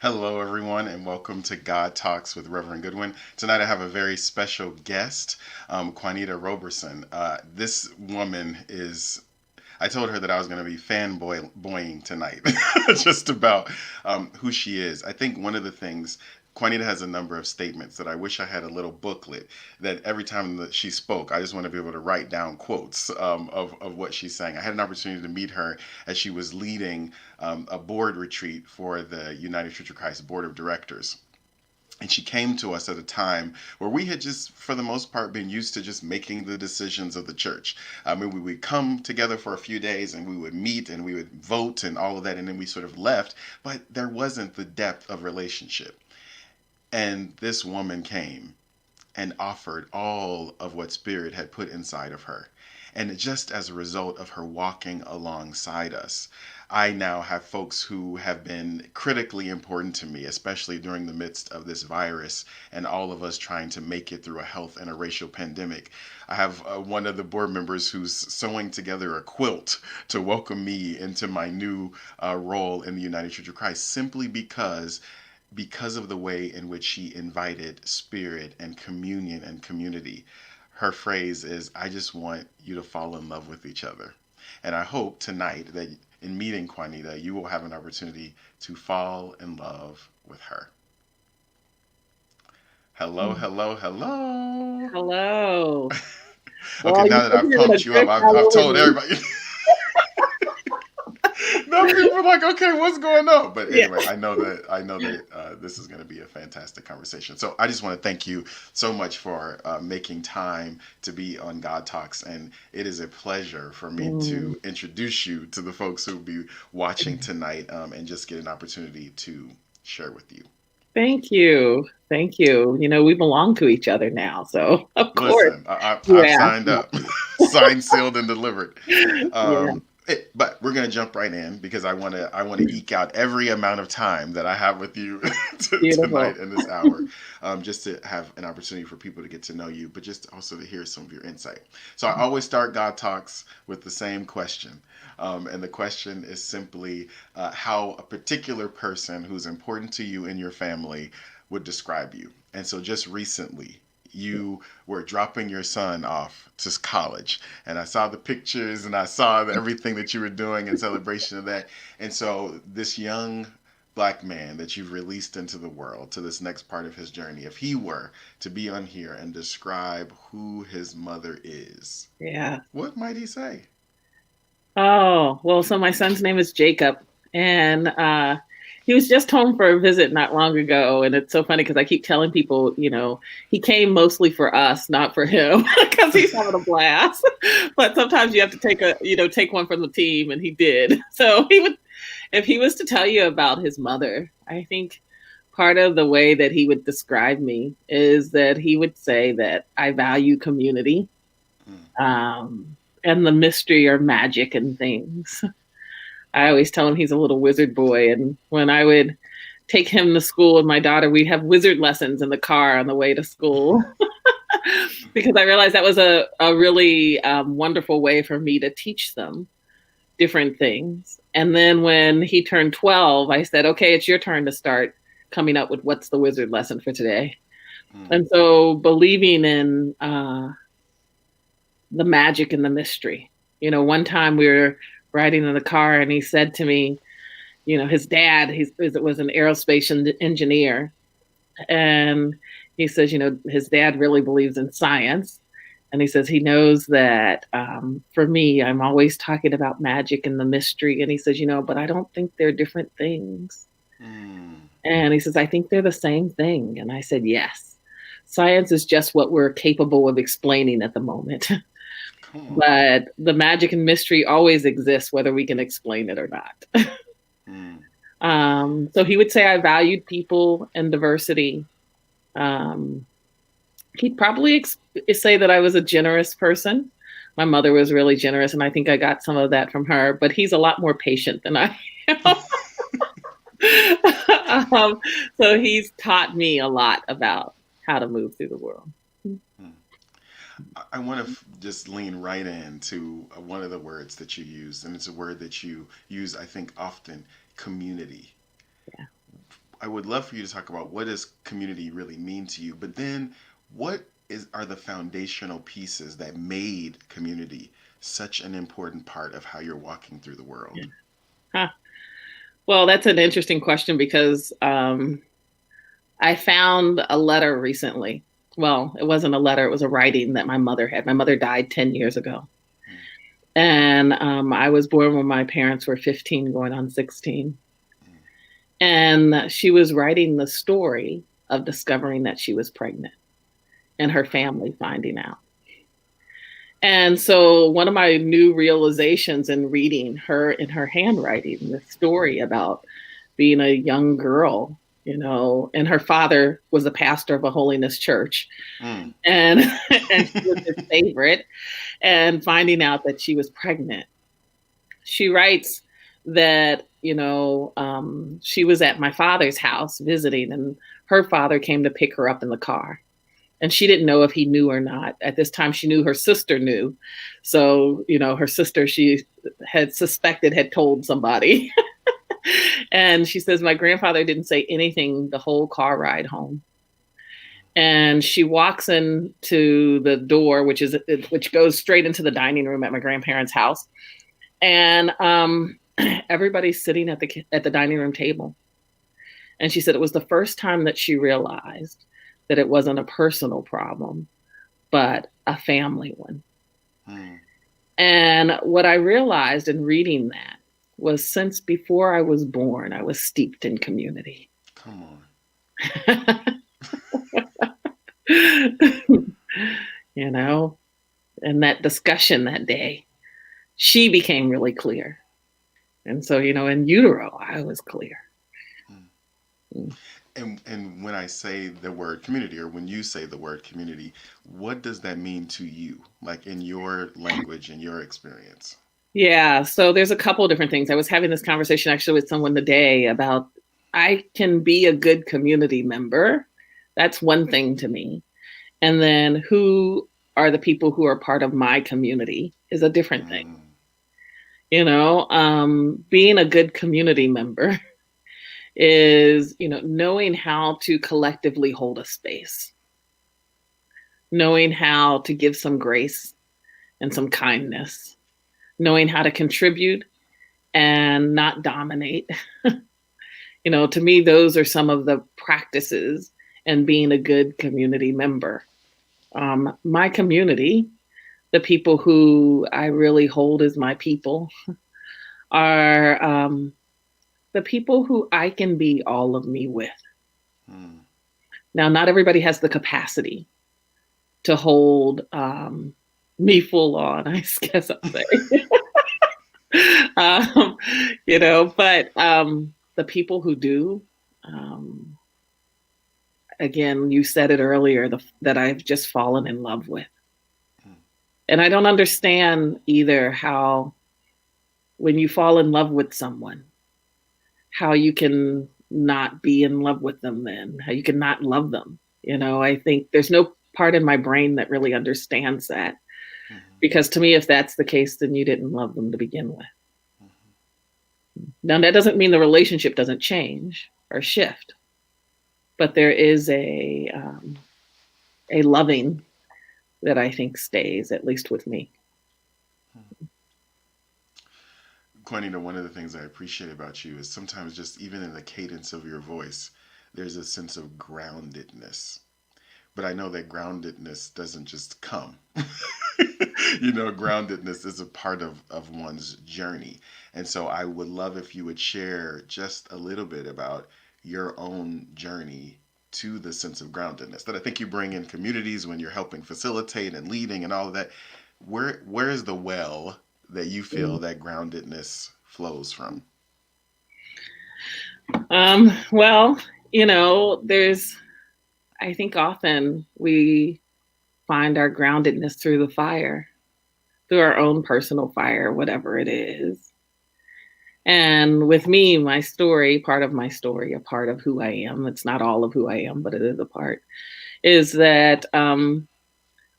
Hello, everyone, and welcome to God Talks with Reverend Goodwin. Tonight, I have a very special guest, Quanita Roberson. This woman is. I told her that I was going to be fanboying tonight, just about who she is. I think one of the things. Juanita has a number of statements that I wish I had a little booklet that every time that she spoke, I just want to be able to write down quotes of what she's saying. I had an opportunity to meet her as she was leading a board retreat for the United Church of Christ Board of Directors. And she came to us at a time where we had just, for the most part, been used to just making the decisions of the church. I mean, we would come together for a few days and we would meet and we would vote and all of that, and then we sort of left. But there wasn't the depth of relationship. And this woman came and offered all of what Spirit had put inside of her. And just as a result of her walking alongside us, I now have folks who have been critically important to me, especially during the midst of this virus and all of us trying to make it through a health and a racial pandemic. I have one of the board members who's sewing together a quilt to welcome me into my new role in the United Church of Christ simply because of the way in which she invited spirit and communion and community. Her phrase is, I just want you to fall in love with each other. And I hope tonight that in meeting Juanita, you will have an opportunity to fall in love with her. Hello, hello, hello. Hello. Okay, Well, now you that said I've you're gonna pumped you up, drip I've all over told me. everybody. Now people are like, okay, what's going on? But Yeah. anyway, I know that this is going to be a fantastic conversation. So I just want to thank you so much for making time to be on God Talks, and it is a pleasure for me Mm, to introduce you to the folks who will be watching tonight, and just get an opportunity to share with you. thank you. Thank you. We belong to each other now, so of course Listen, you I've asked signed up, signed, sealed, and delivered. me. Yeah, But we're gonna jump right in because I want to eke out every amount of time that I have with you tonight beautiful. in this hour, just to have an opportunity for people to get to know you, but just also to hear some of your insight. So I always start God Talks with the same question, and the question is simply how a particular person who's important to you in your family would describe you. And so just recently, you were dropping your son off to college, and I saw the pictures and I saw everything that you were doing in celebration of that. And so this young black man that you've released into the world to this next part of his journey, if he were to be on here and describe who his mother is, Yeah. what might he say? Oh, well, so my son's name is Jacob, and he was just home for a visit not long ago. And it's so funny because I keep telling people, he came mostly for us, not for him, because he's having a blast. But sometimes you have to take one from the team, and he did. So he would, if he was to tell you about his mother, I think part of the way that he would describe me is that he would say that I value community, Hmm. and the mystery or magic and things. I always tell him he's a little wizard boy. And when I would take him to school with my daughter, we'd have wizard lessons in the car on the way to school because I realized that was a really wonderful way for me to teach them different things. And then when he turned 12, I said, okay, it's your turn to start coming up with what's the wizard lesson for today. Hmm. And so believing in the magic and the mystery. One time we were riding in the car and he said to me, his dad was an aerospace engineer. And he says, his dad really believes in science. And he says he knows that for me, I'm always talking about magic and the mystery. And he says, but I don't think they're different things. Hmm. And he says, I think they're the same thing. And I said, yes. Science is just what we're capable of explaining at the moment. Come on. But the magic and mystery always exists, whether we can explain it or not. Hmm. So he would say I valued people and diversity. Um, he'd probably say that I was a generous person. My mother was really generous, and I think I got some of that from her. But he's a lot more patient than I am. um, so he's taught me a lot about how to move through the world. Hmm. I want to just lean right into one of the words that you use, and it's a word that you use, I think, often: community. Yeah. I would love for you to talk about what does community really mean to you, but then what are the foundational pieces that made community such an important part of how you're walking through the Yeah. world? Huh. Well, that's an interesting question because I found a letter recently. Well, it wasn't a letter, it was a writing that my mother had. My mother died 10 years ago. Mm, And I was born when my parents were 15, going on 16. mm, And she was writing the story of discovering that she was pregnant and her family finding out. And so, one of my new realizations in reading her in her handwriting, the story about being a young girl, and her father was a pastor of a holiness church, mm. and and she was his favorite, and finding out that she was pregnant. She writes that she was at my father's house visiting, and her father came to pick her up in the car, and she didn't know if he knew or not. At this time, she knew her sister knew. So, her sister, she had suspected, had told somebody. And she says, my grandfather didn't say anything the whole car ride home. And she walks into the door, which goes straight into the dining room at my grandparents' house. And everybody's sitting at the dining room table. And she said it was the first time that she realized that it wasn't a personal problem, but a family one. Mm. And what I realized in reading that was since before I was born, I was steeped in community. Come on. And that discussion that day, she became really clear. And so, in utero, I was clear. Mm. Mm. And when I say the word community, or when you say the word community, what does that mean to you, like in your language and your experience? Yeah, so there's a couple of different things. I was having this conversation actually with someone today about I can be a good community member. That's one thing to me. And then who are the people who are part of my community is a different thing. Mm. Being a good community member is, knowing how to collectively hold a space, knowing how to give some grace and some kindness, knowing how to contribute and not dominate. To me, those are some of the practices and being a good community member. My community, the people who I really hold as my people, are the people who I can be all of me with. Mm. Now, not everybody has the capacity to hold me full on, I guess I'll say. um, but the people who do, um, again, you said it earlier, that I've just fallen in love with. Mm. And I don't understand either how, when you fall in love with someone, how you can not be in love with them then, how you can not love them. I think there's no part in my brain that really understands that. Mm-hmm. Because to me, if that's the case, then you didn't love them to begin with. Mm-hmm. Now, that doesn't mean the relationship doesn't change or shift, but there is a loving that I think stays, at least with me. Quanita, one of the things I appreciate about you is sometimes just even in the cadence of your voice, there's a sense of groundedness. But I know that groundedness doesn't just come. Groundedness is a part of one's journey. And so I would love if you would share just a little bit about your own journey to the sense of groundedness that I think you bring in communities when you're helping facilitate and leading and all of that. Where is the well that you feel that groundedness flows from? Well, there's, I think often we find our groundedness through the fire, through our own personal fire, whatever it is. And with me, my story, part of my story, a part of who I am, it's not all of who I am, but it is a part, is that I'm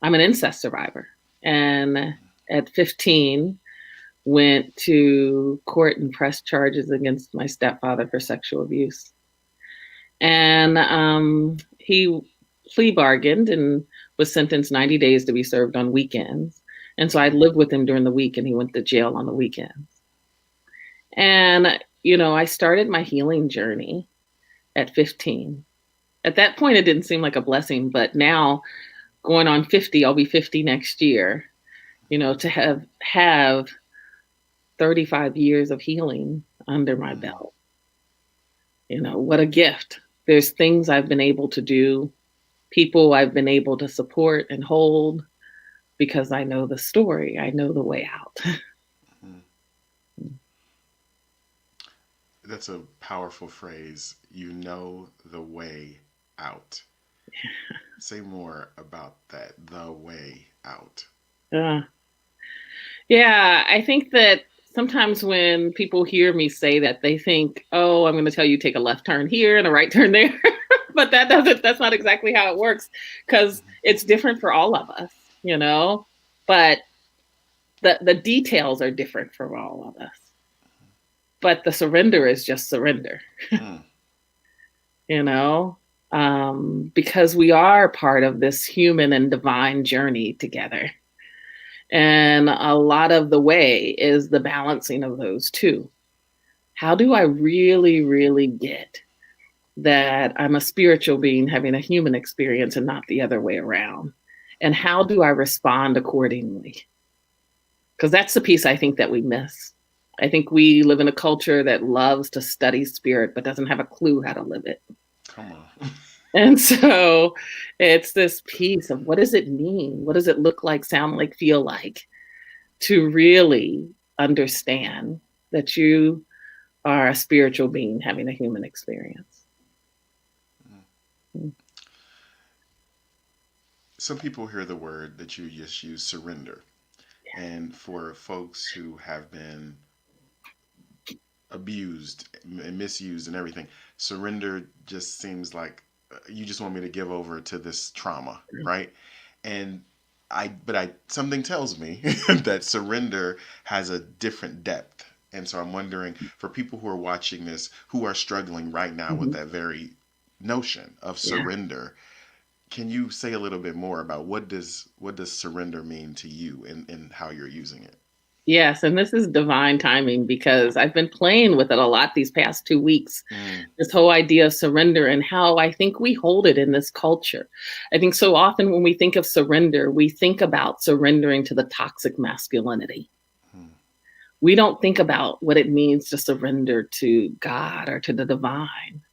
an incest survivor. And at 15, went to court and pressed charges against my stepfather for sexual abuse. And he plea bargained and was sentenced 90 days to be served on weekends. And so I lived with him during the week, and he went to jail on the weekends. And, I started my healing journey at 15. At that point, it didn't seem like a blessing, but now going on 50, I'll be 50 next year, to have 35 years of healing under my belt. What a gift. There's things I've been able to do, people I've been able to support and hold because I know the story. I know the way out. That's a powerful phrase. You know the way out. Say more about that, the way out. Yeah, I think that sometimes when people hear me say that, they think, oh, I'm going to tell you take a left turn here and a right turn there. But that's not exactly how it works, because it's different for all of us, but the details are different for all of us. But the surrender is just surrender, because we are part of this human and divine journey together. And a lot of the way is the balancing of those two. How do I really, really get that I'm a spiritual being having a human experience and not the other way around? And how do I respond accordingly? Because that's the piece I think that we miss. I think we live in a culture that loves to study spirit, but doesn't have a clue how to live it. Come on. And so it's this piece of, what does it mean? What does it look like, sound like, feel like, to really understand that you are a spiritual being having a human experience? Some people hear the word that you just use, surrender. Yeah. And for folks who have been abused and misused and everything, surrender just seems like you just want me to give over to this trauma, right? And something tells me that surrender has a different depth. And so I'm wondering, for people who are watching this, who are struggling right now with that very notion of surrender, can you say a little bit more about what does surrender mean to you and how you're using it? Yes, and this is divine timing, because I've been playing with it a lot these past 2 weeks. This whole idea of surrender and how I think we hold it in this culture. I think so often when we think of surrender, we think about surrendering to the toxic masculinity. We don't think about what it means to surrender to God or to the divine.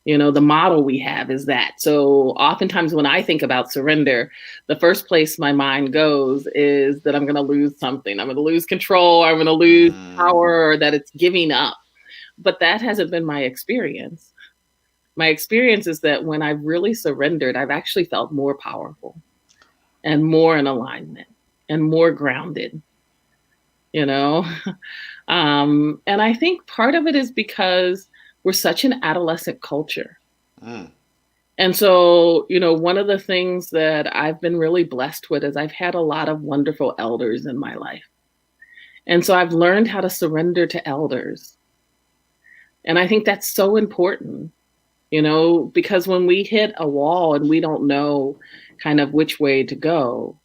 The model we have is that. So oftentimes when I think about surrender, the first place my mind goes is that I'm going to lose something. I'm going to lose control. I'm going to lose power, or that it's giving up. But that hasn't been my experience. My experience is that when I've really surrendered, I've actually felt more powerful and more in alignment and more grounded, And I think part of it is because we're such an adolescent culture. And so, one of the things that I've been really blessed with is I've had a lot of wonderful elders in my life. And so I've learned how to surrender to elders. And I think that's so important, because when we hit a wall and we don't know kind of which way to go,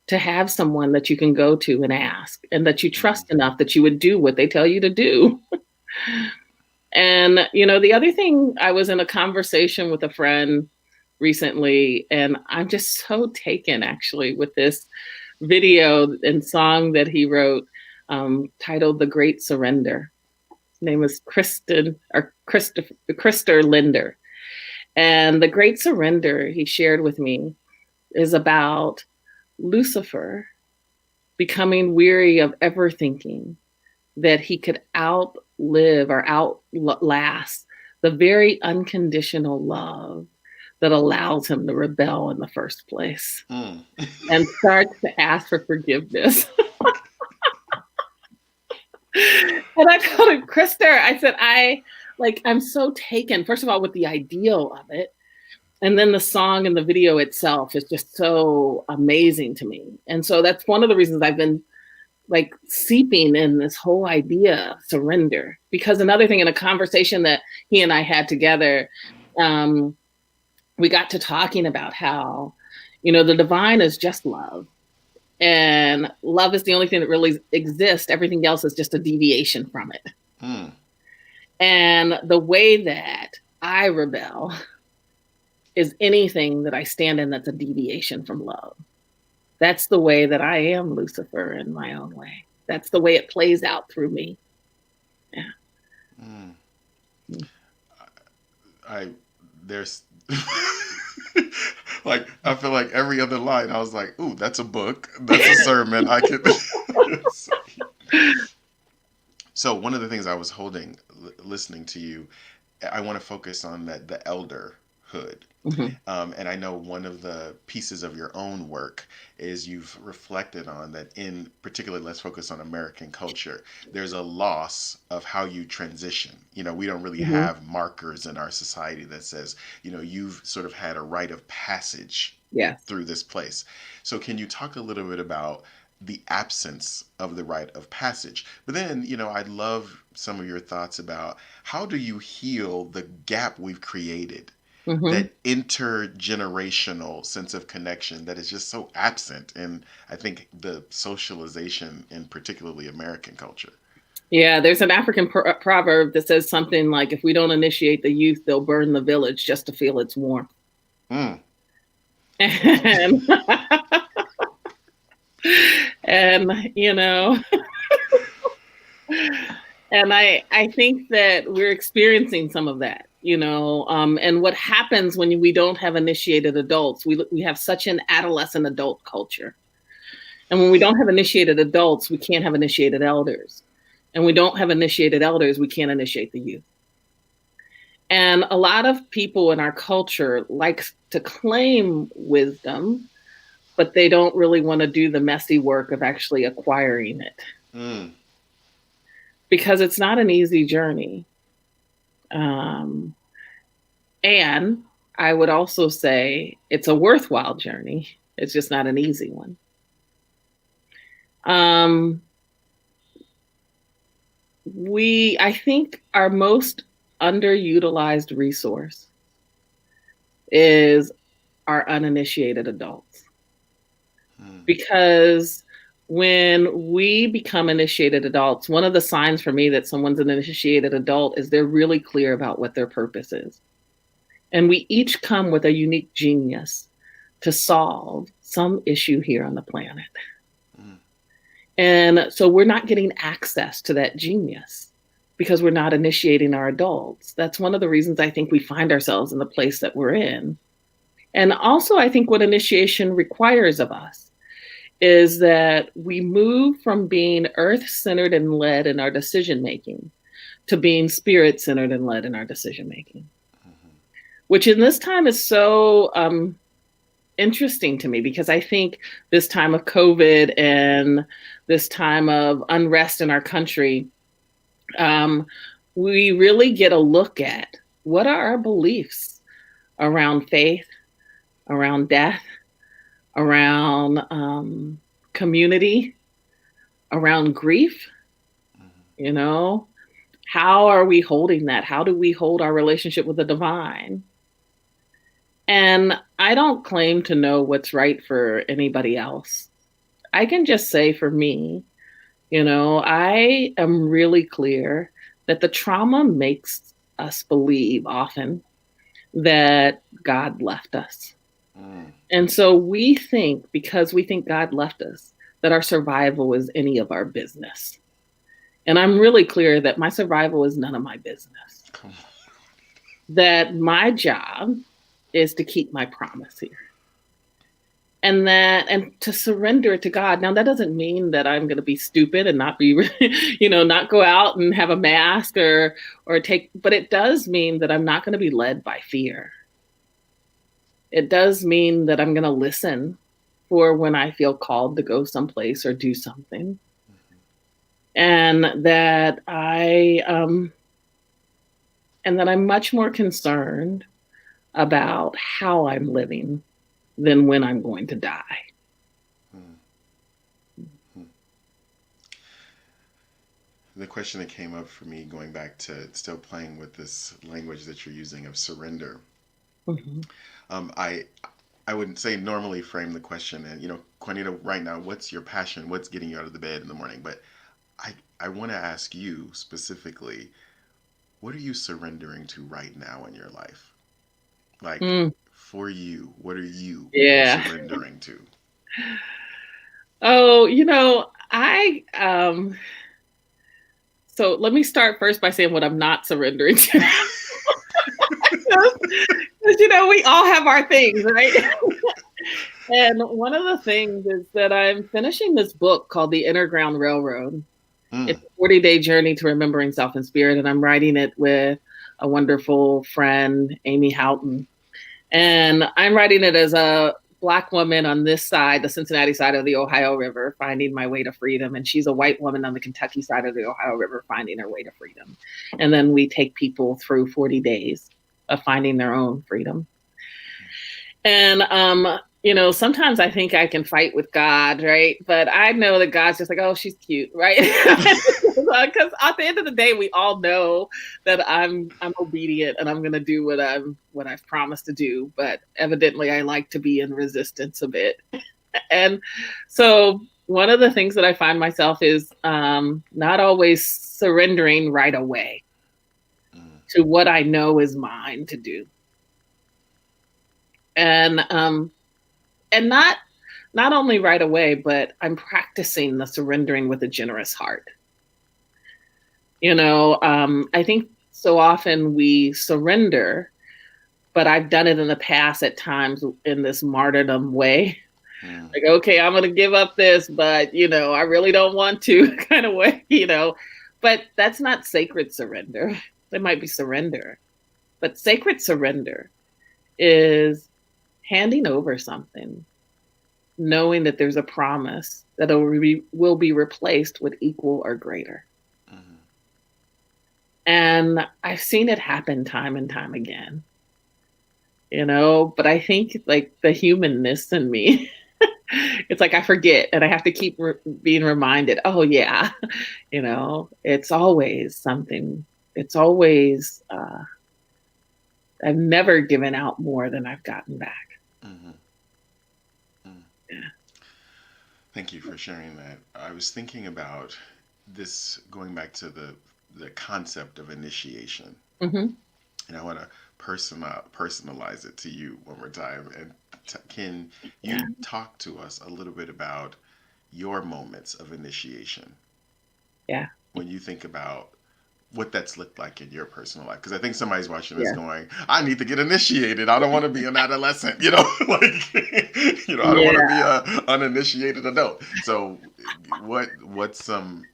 to have someone that you can go to and ask, and that you trust enough that you would do what they tell you to do. And, the other thing, I was in a conversation with a friend recently, and I'm just so taken actually with this video and song that he wrote, titled The Great Surrender. His name is Christer Linder. And The Great Surrender, he shared with me, is about Lucifer becoming weary of ever thinking that he could outlive or outlast the very unconditional love that allows him to rebel in the first place and starts to ask for forgiveness. And I told him, Christer, I said, I'm so taken, first of all, with the ideal of it. And then the song and the video itself is just so amazing to me. And so that's one of the reasons I've been seeping in this whole idea of surrender. Because another thing, in a conversation that he and I had together, um, we got to talking about how, the divine is just love. And love is the only thing that really exists. Everything else is just a deviation from it. Hmm. And the way that I rebel is anything that I stand in that's a deviation from love. That's the way that I am Lucifer in my own way. That's the way it plays out through me. Yeah. Hmm. I there's like I feel like every other line I was like, ooh, that's a book, that's a sermon. I could. So one of the things I was holding, listening to you, I want to focus on that the elderhood. Mm-hmm. And I know one of the pieces of your own work is you've reflected on that in particular, let's focus on American culture. There's a loss of how you transition. We don't really Mm-hmm. have markers in our society that says, you've sort of had a rite of passage Yes. through this place. So can you talk a little bit about the absence of the rite of passage? But then, I'd love some of your thoughts about how do you heal the gap we've created, Mm-hmm. that intergenerational sense of connection that is just so absent in, I think, the socialization in particularly American culture. Yeah, there's an African proverb that says something like, if we don't initiate the youth, they'll burn the village just to feel its warmth. Mm. And, and and I think that we're experiencing some of that, and what happens when we don't have initiated adults, we have such an adolescent adult culture. And when we don't have initiated adults, we can't have initiated elders. And we don't have initiated elders, we can't initiate the youth. And a lot of people in our culture like to claim wisdom, but they don't really want to do the messy work of actually acquiring it, Mm. because it's not an easy journey. Um, and I would also say it's a worthwhile journey. It's just not an easy one. Um, I think our most underutilized resource is our uninitiated adults. Mm. Because when we become initiated adults, one of the signs for me that someone's an initiated adult is they're really clear about what their purpose is. And we each come with a unique genius to solve some issue here on the planet. Mm. And so we're not getting access to that genius because we're not initiating our adults. That's one of the reasons I think we find ourselves in the place that we're in. And also, I think what initiation requires of us is that we move from being earth centered and led in our decision making to being spirit centered and led in our decision making, Mm-hmm. which in this time is so interesting to me, because I think this time of COVID and this time of unrest in our country, we really get a look at what are our beliefs around faith, around death, around community, around grief. Mm-hmm. How are we holding that? How do we hold our relationship with the divine? And I don't claim to know what's right for anybody else. I can just say for me, I am really clear that the trauma makes us believe often that God left us. Mm. And so we think, because we think God left us, that our survival is any of our business. And I'm really clear that my survival is none of my business. Come on. That my job is to keep my promise here. And to surrender it to God. Now, that doesn't mean that I'm going to be stupid and not be, not go out and have a mask or take, but it does mean that I'm not going to be led by fear. It does mean that I'm going to listen for when I feel called to go someplace or do something. Mm-hmm. And that I'm much more concerned about how I'm living than when I'm going to die. Mm-hmm. The question that came up for me, going back to still playing with this language that you're using of surrender, Mm-hmm. um, I I would say normally frame the question, and Juanita, right now, what's your passion? What's getting you out of the bed in the morning? But I want to ask you specifically, what are you surrendering to right now in your life? Like, Mm, for you, what are you yeah. surrendering to? Oh, so let me start first by saying what I'm not surrendering to. Because we all have our things, right? And one of the things is that I'm finishing this book called The Underground Railroad. Mm, It's a 40-day journey to remembering self and spirit, and I'm writing it with a wonderful friend, Amy Houghton. And I'm writing it as a Black woman on this side, the Cincinnati side of the Ohio River, finding my way to freedom. And she's a white woman on the Kentucky side of the Ohio River, finding her way to freedom. And then we take people through 40 days of finding their own freedom. And sometimes I think I can fight with God, right? But I know that God's just like, oh, she's cute, right? Because at the end of the day, we all know that I'm obedient and I'm going to do what I've promised to do. But evidently, I like to be in resistance a bit. And so one of the things that I find myself is not always surrendering right away mm, to what I know is mine to do. And not only right away, but I'm practicing the surrendering with a generous heart. I think so often we surrender, but I've done it in the past at times in this martyrdom way. mm, Like, okay, I'm going to give up this, but I really don't want to kind of way. But that's not sacred surrender. It might be surrender, but sacred surrender is handing over something, knowing that there's a promise that it will be replaced with equal or greater. mm, And I've seen it happen time and time again, but I think like the humanness in me, it's like I forget and I have to keep being reminded, oh, yeah, it's always something. It's always, I've never given out more than I've gotten back. mm, mm. Yeah. Thank you for sharing that. I was thinking about this going back to the concept of initiation, Mm-hmm. and I want to personalize it to you one more time. And can Yeah. you talk to us a little bit about your moments of initiation Yeah. when you think about what that's looked like in your personal life? Because I think somebody's watching this Yeah. going, I need to get initiated. I don't want to be an adolescent, like, I don't want to Yeah. be a uninitiated adult. So what's some,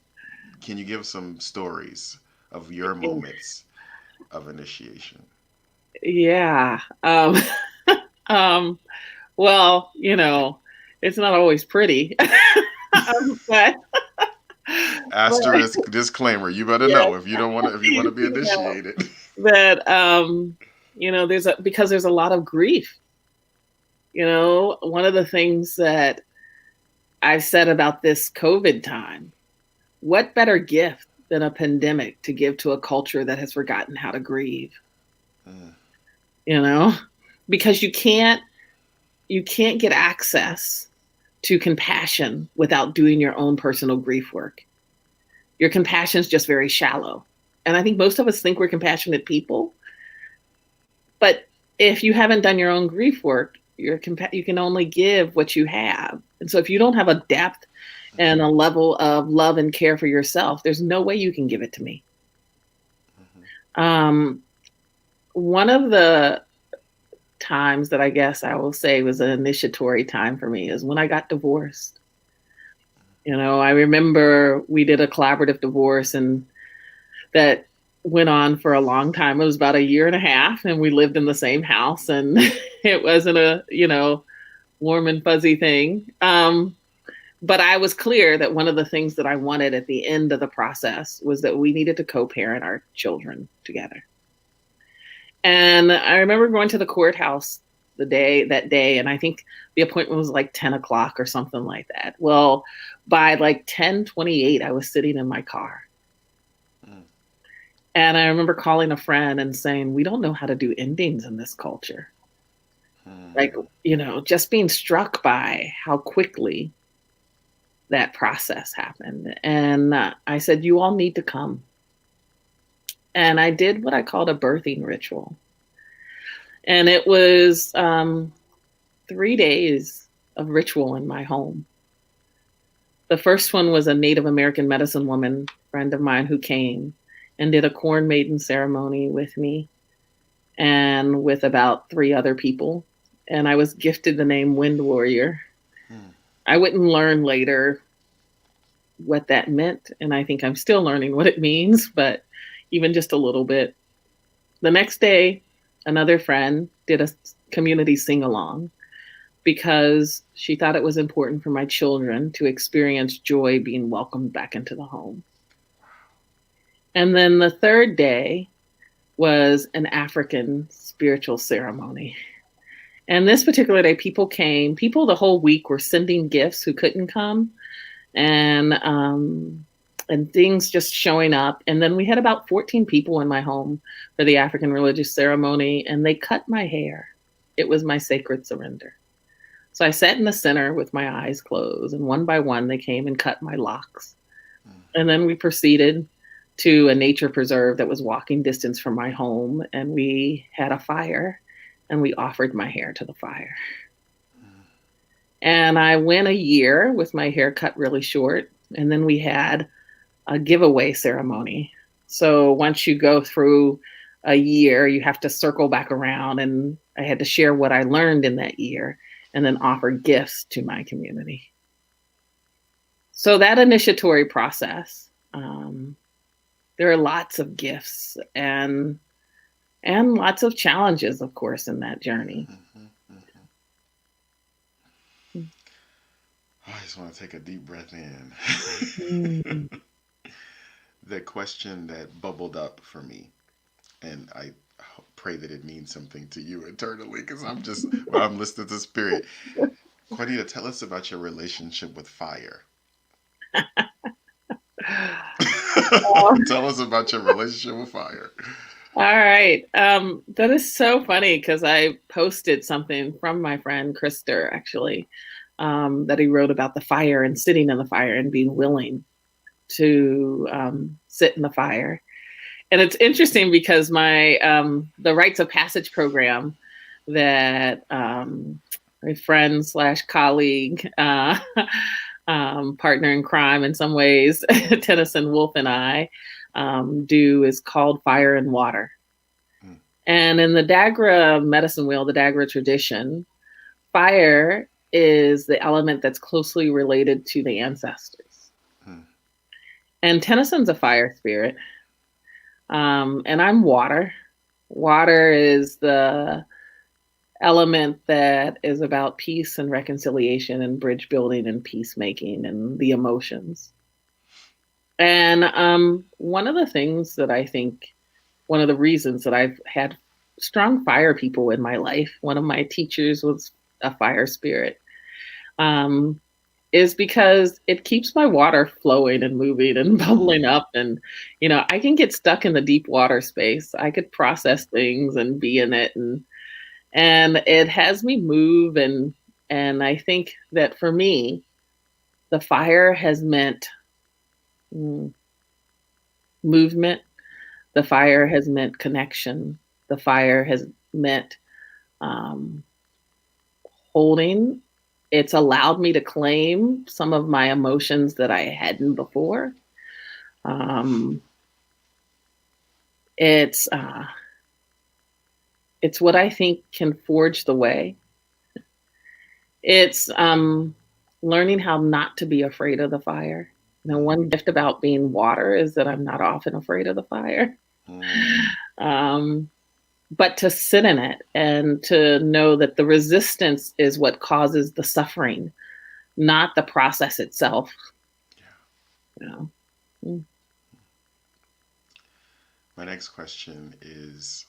can you give some stories of your moments of initiation? Yeah. Um, well, it's not always pretty. But, but Asterisk disclaimer, you better yeah, know if you don't want to, if you want to be initiated. that because there's a lot of grief. One of the things that I've said about this COVID time, what better gift than a pandemic to give to a culture that has forgotten how to grieve, Mm, you know? Because you can't get access to compassion without doing your own personal grief work. Your compassion is just very shallow. And I think most of us think we're compassionate people, but if you haven't done your own grief work, you can only give what you have. And so if you don't have a depth and mhm, a level of love and care for yourself, there's no way you can give it to me. mhm, Um, One of the times that I guess I will say was an initiatory time for me is when I got divorced. I remember we did a collaborative divorce and that went on for a long time. It was about a year and a half, and we lived in the same house, and it wasn't a, warm and fuzzy thing. But I was clear that one of the things that I wanted at the end of the process was that we needed to co-parent our children together. And I remember going to the courthouse that day, and I think the appointment was like 10 o'clock or something like that. Well, by like 10:28, I was sitting in my car And I remember calling a friend and saying, we don't know how to do endings in this culture. Like, Hmm. just being struck by how quickly that process happened. And I said, you all need to come. And I did what I called a birthing ritual. And it was 3 days of ritual in my home. The first one was a Native American medicine woman friend of mine who came and did a corn maiden ceremony with me and with about 3 other people. And I was gifted the name Wind Warrior. Hmm. I wouldn't learn later what that meant. And I think I'm still learning what it means, but even just a little bit. The next day, another friend did a community sing along because she thought it was important for my children to experience joy being welcomed back into the home. And then the third day was an African spiritual ceremony. And this particular day, people came. People the whole week were sending gifts who couldn't come, and things just showing up. And then we had about 14 people in my home for the African religious ceremony, and they cut my hair. It was my sacred surrender. So I sat in the center with my eyes closed, and one by one they came and cut my locks. Hmm. And then we proceeded to a nature preserve that was walking distance from my home, and we had a fire, and we offered my hair to the fire. And I went a year with my hair cut really short, and then we had a giveaway ceremony. So once you go through a year, you have to circle back around, and I had to share what I learned in that year and then offer gifts to my community. So that initiatory process, there are lots of gifts and lots of challenges, of course, in that journey. Hmm. Hmm. I just want to take a deep breath in. Mm. The question that bubbled up for me, and I pray that it means something to you internally, because I'm listening to spirit. Quanita, tell us about your relationship with fire. Tell us about your relationship with fire. All right. That is so funny because I posted something from my friend Krister, actually, that he wrote about the fire and sitting in the fire and being willing to sit in the fire. And it's interesting because the rites of passage program that my friend slash colleague, partner in crime in some ways, Tennyson Wolf and I do is called Fire and Water. Hmm. And in the Dagra medicine wheel, the Dagra tradition, fire is the element that's closely related to the ancestors. Hmm. And Tennyson's a fire spirit, and I'm water. Water is the element that is about peace and reconciliation and bridge building and peacemaking and the emotions. And one of the things that I think, one of the reasons that I've had strong fire people in my life, one of my teachers was a fire spirit, um, is because it keeps my water flowing and moving and bubbling Hmm. up. And, I can get stuck in the deep water space. I could process things and be in it. And it has me move. And I think that for me, the fire has meant mm, movement. The fire has meant connection. The fire has meant um, holding. It's allowed me to claim some of my emotions that I hadn't before. Um, it's uh, it's what I think can forge the way. It's learning how not to be afraid of the fire. One gift about being water is that I'm not often afraid of the fire. Hmm. Um, but to sit in it and to know that the resistance is what causes the suffering, not the process itself. Yeah. Mm. My next question is,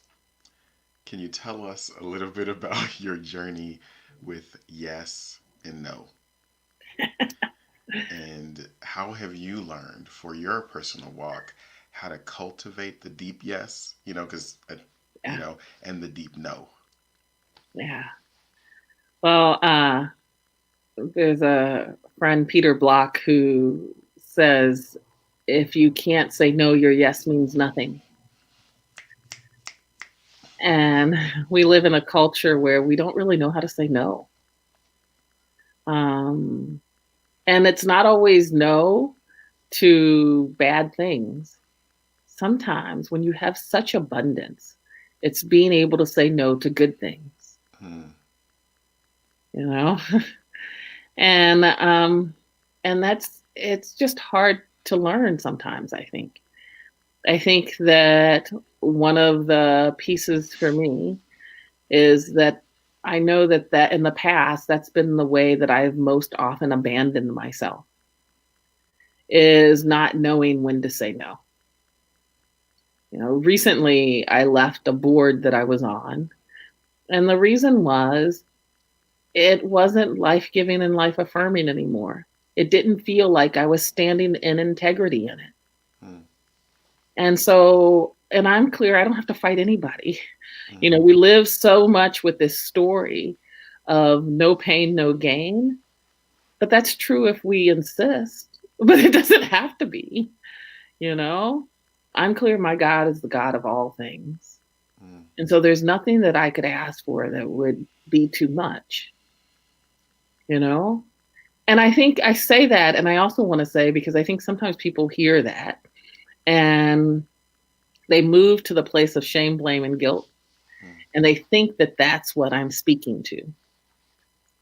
can you tell us a little bit about your journey with yes and no? And how have you learned for your personal walk how to cultivate the deep yes, because, Yeah. and the deep no. Yeah. Well, there's a friend, Peter Block, who says, if you can't say no, your yes means nothing. And we live in a culture where we don't really know how to say no. Um, and it's not always no to bad things. Sometimes when you have such abundance, it's being able to say no to good things, Hmm. you know? And and it's just hard to learn sometimes, I think. I think that one of the pieces for me is that I know that in the past, that's been the way that I've most often abandoned myself, is not knowing when to say no. Recently I left a board that I was on, and the reason was it wasn't life-giving and life-affirming anymore. It didn't feel like I was standing in integrity in it. Hmm. And I'm clear, I don't have to fight anybody. Hmm. We live so much with this story of no pain, no gain. But that's true if we insist, but it doesn't have to be, you know? I'm clear my God is the God of all things. Hmm. And so there's nothing that I could ask for that would be too much, you know? And I think I say that, and I also want to say, because I think sometimes people hear that and they move to the place of shame, blame, and guilt, Hmm. and they think that that's what I'm speaking to.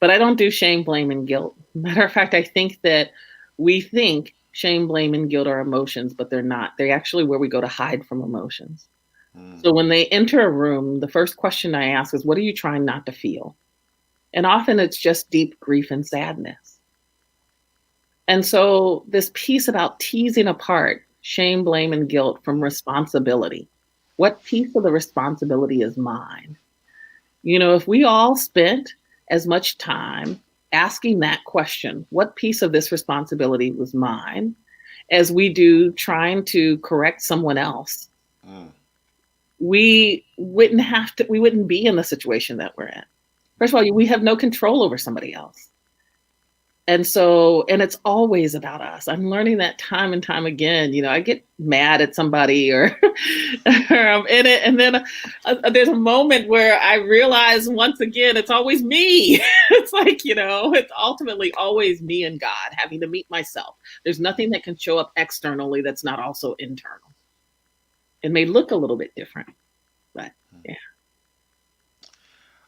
But I don't do shame, blame, and guilt. Matter of fact, I think that we think shame, blame, and guilt are emotions, but they're not. They're actually where we go to hide from emotions. Hmm. So when they enter a room, the first question I ask is, what are you trying not to feel? And often it's just deep grief and sadness. And so this piece about teasing apart shame, blame, and guilt from responsibility. What piece of the responsibility is mine? If we all spent as much time asking that question, what piece of this responsibility was mine, as we do trying to correct someone else, Hmm. we wouldn't be in the situation that we're in. First of all, we have no control over somebody else. And it's always about us. I'm learning that time and time again. I get mad at somebody or, or I'm in it. And then there's a moment where I realize once again, it's always me. It's like, it's ultimately always me and God having to meet myself. There's nothing that can show up externally that's not also internal. It may look a little bit different, but yeah.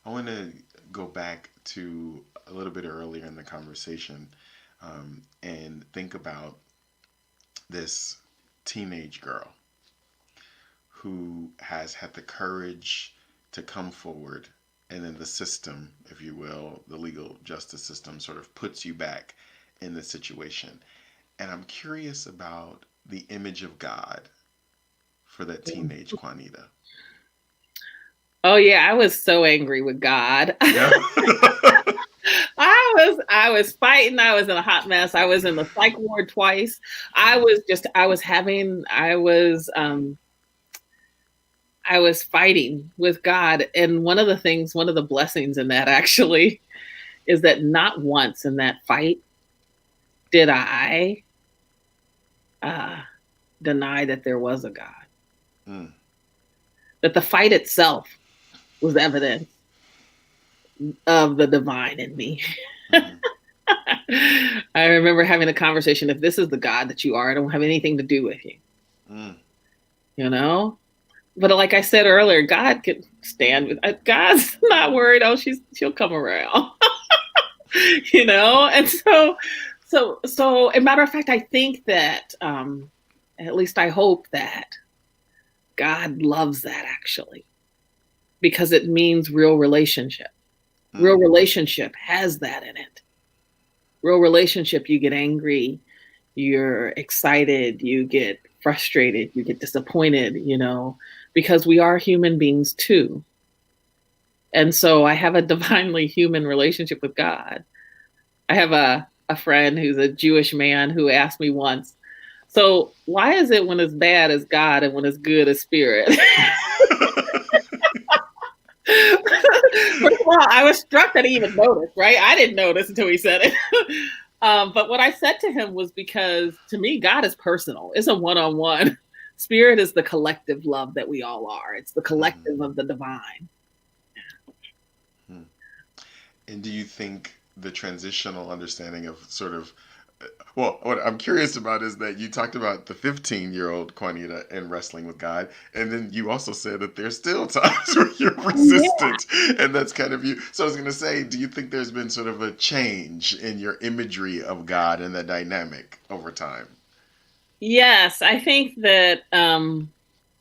I want to go back to a little bit earlier in the conversation, and think about this teenage girl who has had the courage to come forward, and then the system, if you will, the legal justice system, sort of puts you back in the situation. And I'm curious about the image of God for that teenage Quanita. Oh yeah, I was so angry with God. Yeah. I was fighting. I was in a hot mess. I was in the psych ward twice. I was fighting with God. And one of the blessings in that actually is that not once in that fight did I uh, deny that there was a God. Mm. That the fight itself was evidence of the divine in me. Mm-hmm. I remember having a conversation. If this is the God that you are, I don't have anything to do with you. Mm. You know, but like I said earlier, God can stand with. God's not worried. Oh, she'll come around. And so. As a matter of fact, I think that, at least I hope that God loves that actually, because it means real relationship. Real Mm. relationship has that in it. Real relationship, you get angry, you're excited, you get frustrated, you get disappointed, because we are human beings too. And so I have a divinely human relationship with God. I have a friend who's a Jewish man who asked me once, So why is it when it's bad is God and when it's good is spirit? First of all, I was struck that he even noticed, right? I didn't notice until he said it. But what I said to him was because to me, God is personal. It's a one-on-one. Spirit is the collective love that we all are. It's the Mhm. collective of the divine. Hmm. And do you think the transitional understanding of sort of, well, what I'm curious about is that you talked about the 15-year-old Juanita and wrestling with God, and then you also said that there's still times where you're Yeah. resistant, and that's kind of you. So I was going to say, do you think there's been sort of a change in your imagery of God and the dynamic over time? Yes, I think that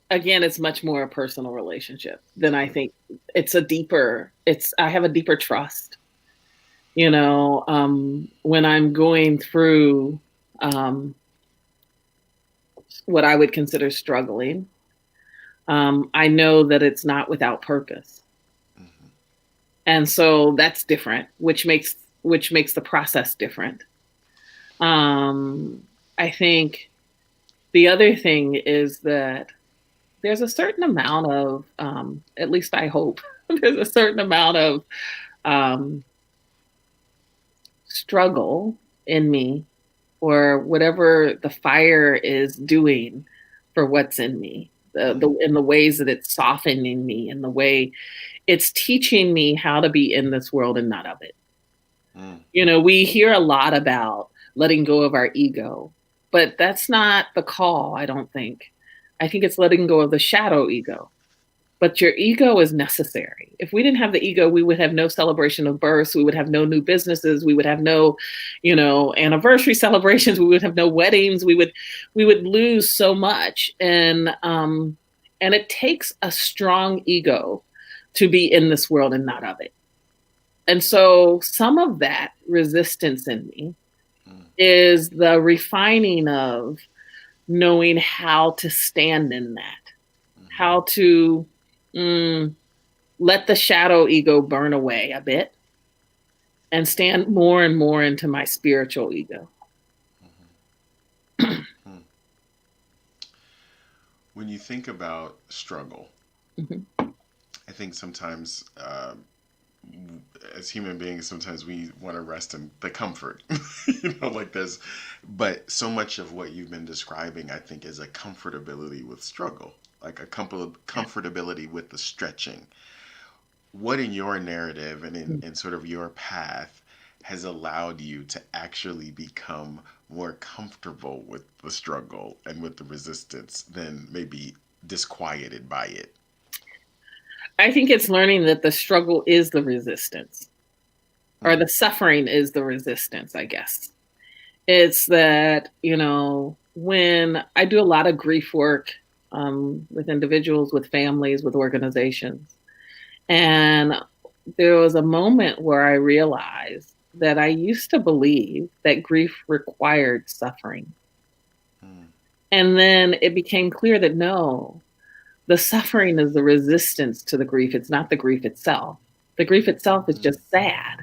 again, it's much more a personal relationship than I think it's a deeper, it's I have a deeper trust. When I'm going through um what I would consider struggling, I know that it's not without purpose. Mm-hmm. And so that's different, which makes the process different. Um, I think the other thing is that there's a certain amount of, at least I hope, there's a certain amount of um, struggle in me or whatever the fire is doing for what's in me. In the ways that it's softening me, in the way it's teaching me how to be in this world and not of it. Mm-hmm. We hear a lot about letting go of our ego, but that's not the call, I don't think. I think it's letting go of the shadow ego. But your ego is necessary. If we didn't have the ego, we would have no celebration of births. We would have no new businesses. We would have no, anniversary celebrations. We would have no weddings. We would lose so much. And it takes a strong ego to be in this world and not of it. And so some of that resistance in me is the refining of knowing how to stand in that, Mm-hmm. how to mm, let the shadow ego burn away a bit and stand more and more into my spiritual ego. Mm-hmm. When you think about struggle, Mm-hmm. I think sometimes as human beings, sometimes we want to rest in the comfort, like there's, but so much of what you've been describing, I think, is a comfortability with struggle, like a Yeah. comfortability with the stretching. What in your narrative and in sort of your path has allowed you to actually become more comfortable with the struggle and with the resistance than maybe disquieted by it? I think it's learning that the struggle is the resistance, or Hmm. the suffering is the resistance, I guess. It's that, when I do a lot of grief work with individuals, with families, with organizations, and there was a moment where I realized that I used to believe that grief required suffering. Hmm. And then it became clear that no, the suffering is the resistance to the grief. It's not the grief itself. The grief itself is Hmm. just sad.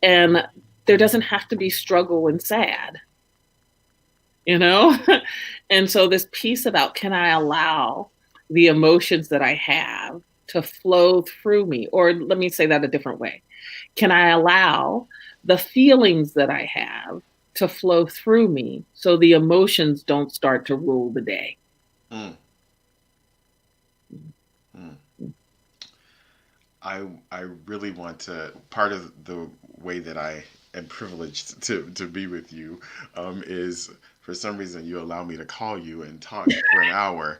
And there doesn't have to be struggle and sad, you know? And so, this piece about can I allow the emotions that I have to flow through me? Or let me say that a different way. Can I allow the feelings that I have to flow through me so the emotions don't start to rule the day? Hmm. Hmm. I really want to. Part of the way that I am privileged to be with you is for some reason you allow me to call you and talk for an hour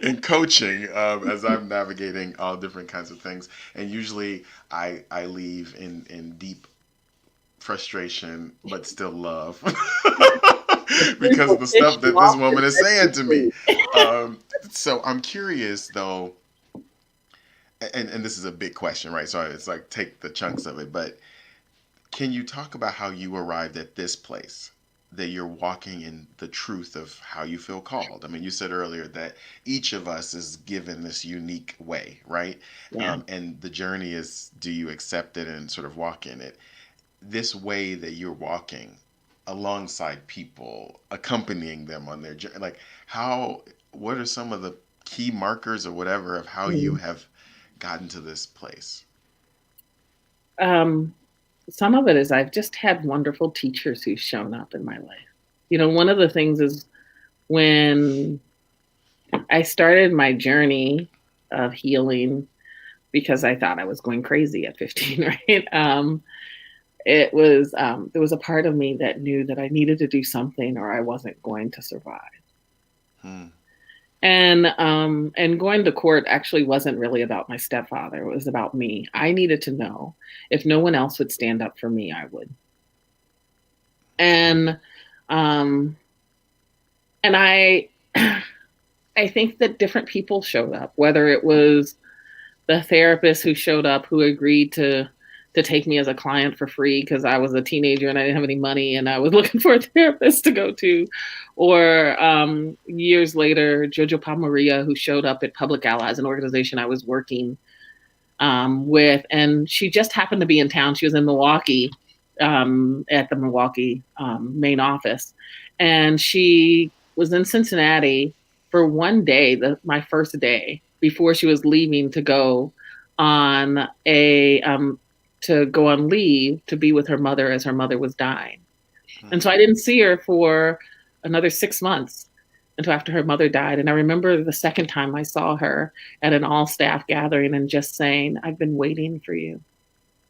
in coaching as I'm navigating all different kinds of things. And usually I leave in deep frustration, but still love The truth because of will the fish stuff you that this off the woman is saying to me. street. So I'm curious though, and this is a big question, right? So it's like take the chunks of it, but can you talk about how you arrived at this place? That you're walking in the truth of how you feel called. I mean, you said earlier that each of us is given this unique way, right? Yeah. And the journey is do you accept it and sort of walk in it? This way that you're walking, alongside people, accompanying them on their journey? Like, what are some of the key markers or whatever of how you Mhm. have gotten to this place? Um, some of it is I've just had wonderful teachers who've shown up in my life. One of the things is when I started my journey of healing because I thought I was going crazy at 15, right? There was a part of me that knew that I needed to do something or I wasn't going to survive. Hmm. And going to court actually wasn't really about my stepfather. It was about me. I needed to know if no one else would stand up for me, I would. And um and I think that different people showed up, whether it was the therapist who showed up who agreed to take me as a client for free because I was a teenager and I didn't have any money and I was looking for a therapist to go to, or years later, Jojo Palmaria, who showed up at Public Allies, an organization I was working with, and she just happened to be in town. She was in Milwaukee at the Milwaukee main office, and she was in Cincinnati for one day, my first day before she was leaving on a to go on leave to be with her mother as her mother was dying. And Hmm. so I didn't see her for another 6 months until after her mother died. And I remember the second time I saw her at an all staff gathering and just saying, I've been waiting for you.